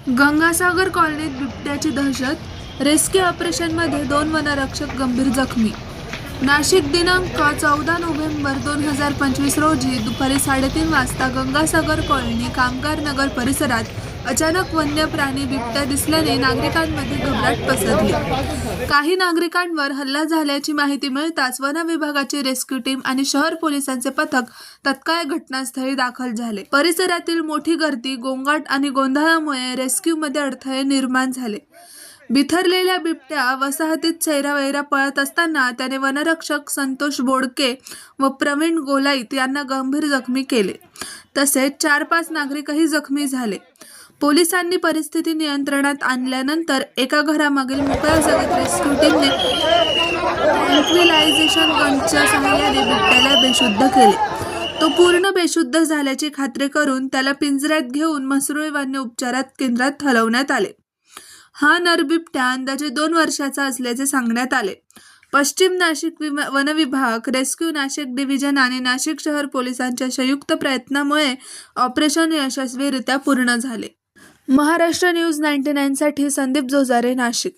गंगासागर कॉलनीत बिबट्याची दहशत, रेस्क्यू ऑपरेशनमध्ये 2 वनरक्षक गंभीर जखमी. नाशिक दिनांक 14 नोव्हेंबर 2025 रोजी दुपारी 3:30 वाजता गंगासागर कॉलनी कामगार नगर परिसरात अचानक वन्य प्राणी बिबट्या दिसल्याने नागरिकांमध्ये घबराट पसरली. काही नागरिकांवर हल्ला झाल्याची माहिती मिळताच वन विभागाची रेस्क्यू टीम आणि शहर पोलिसांचे पथक तत्काळ घटनास्थळी दाखल झाले. परिसरातील मोठी गर्दी, गोंगाट आणि गोंधळामुळे रेस्क्यूमध्ये अडथळे निर्माण झाले. बिथरलेल्या बिबट्या वसाहतीत सैरावैरा पळत असताना त्याने वनरक्षक संतोष बोडके व प्रवीण गोलाईत यांना गंभीर जखमी केले. तसेच 4-5 नागरिकही जखमी झाले. पोलिसांनी परिस्थिती नियंत्रणात आणल्यानंतर एका घरामागील मोकळ्या जागेत रेस्क्यू टीमने ट्रँक्विलायझेशन गनच्या सहाय्याने बिबट्याला बेशुद्ध केले. तो पूर्ण बेशुद्ध झाल्याची खात्री करून त्याला पिंजऱ्यात घेऊन म्हसरूळ वन्य उपचार केंद्रात हलवण्यात आले. हा नर बिबट्या अंदाजे 2 वर्षाचा असल्याचे सांगण्यात आले. पश्चिम नाशिक वनविभाग, रेस्क्यू नाशिक डिव्हिजन आणि नाशिक शहर पोलिसांच्या संयुक्त प्रयत्नामुळे ऑपरेशन यशस्वीरित्या पूर्ण झाले. महाराष्ट्र न्यूज 99 साठी संदीप जोजारे, नाशिक.